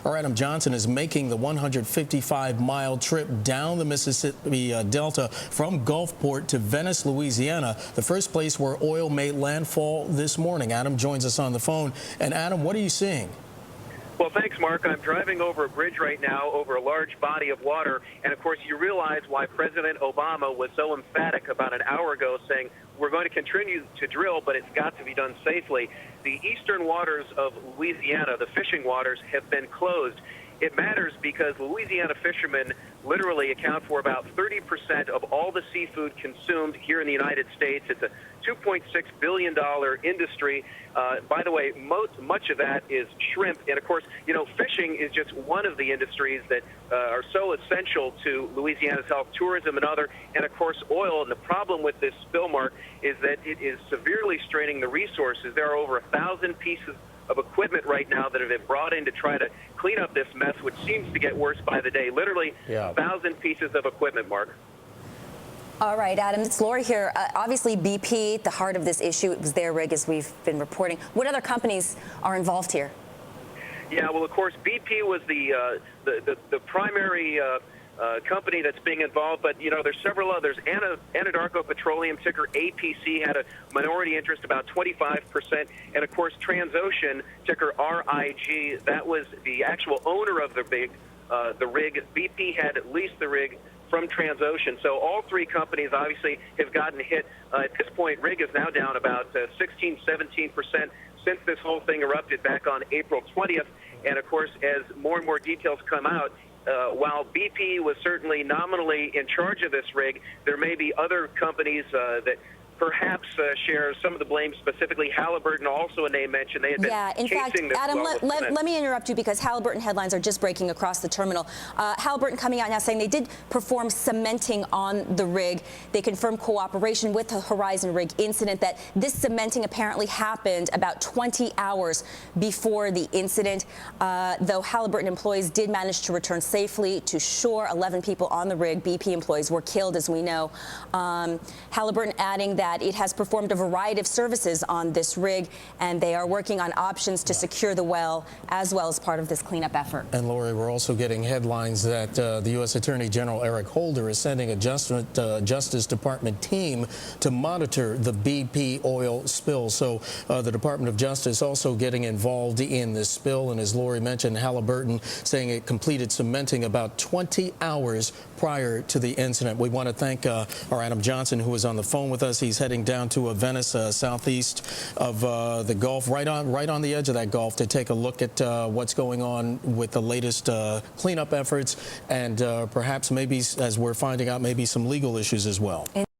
Our Adam Johnson is making the 155-mile trip down the Mississippi Delta from Gulfport to Venice, Louisiana, the first place where oil made landfall this morning. Adam joins us on the phone. And Adam, what are you seeing? Well, thanks, Mark. I'm driving over a bridge right now over a large body of water. And, of course, you realize why President Obama was so emphatic about an hour ago saying we're going to continue to drill, but it's got to be done safely. The eastern waters of Louisiana, the fishing waters, have been closed. It matters because Louisiana fishermen literally account for about 30% of all the seafood consumed here in the United States. It's a $2.6 billion industry. By the way, much of that is shrimp. And, of course, you know, fishing is just one of the industries that are so essential to Louisiana's health, tourism and other, and, of course, oil. And the problem with this spill, Mark, is that it is severely straining the resources. There are over 1,000 pieces of equipment right now that have been brought in to try to clean up this mess, which seems to get worse by the day. Literally 1,000 pieces of equipment, Mark. All right, Adam, it's Lori here. Obviously, BP, at the heart of this issue, it was their rig, as we've been reporting. What other companies are involved here? Yeah, well, of course, BP was the primary company that's being involved, but, you know, there's several others. Anadarko Petroleum, ticker APC, had a minority interest, about 25%. And, of course, Transocean, ticker RIG, that was the actual owner of the rig. BP had leased the rig from Transocean. So all three companies obviously have gotten hit. At this point, rig is now down about 16, 17% since this whole thing erupted back on April 20th. And, of course, as more and more details come out, while BP was certainly nominally in charge of this rig, there may be other companies that perhaps share some of the blame, specifically Halliburton, also a name mentioned. They had been chasing this. Adam, let me interrupt you because Halliburton headlines are just breaking across the terminal. Halliburton coming out now saying they did perform cementing on the rig. They confirmed cooperation with the Horizon rig incident, that this cementing apparently happened about 20 hours before the incident. Though Halliburton employees did manage to return safely to shore, 11 people on the rig, BP employees, were killed, as we know. Halliburton adding that it has performed a variety of services on this rig, and they are working on options to secure the well as part of this cleanup effort. And, Lori, we're also getting headlines that the U.S. Attorney General Eric Holder is sending a Justice Department team to monitor the BP oil spill. So the Department of Justice also getting involved in this spill. And as Lori mentioned, Halliburton saying it completed cementing about 20 hours prior to the incident. We want to thank our Adam Johnson, who is on the phone with us. He's heading down to Venice, southeast of the Gulf, right on the edge of that Gulf, to take a look at what's going on with the latest cleanup efforts and perhaps maybe, as we're finding out, maybe some legal issues as well.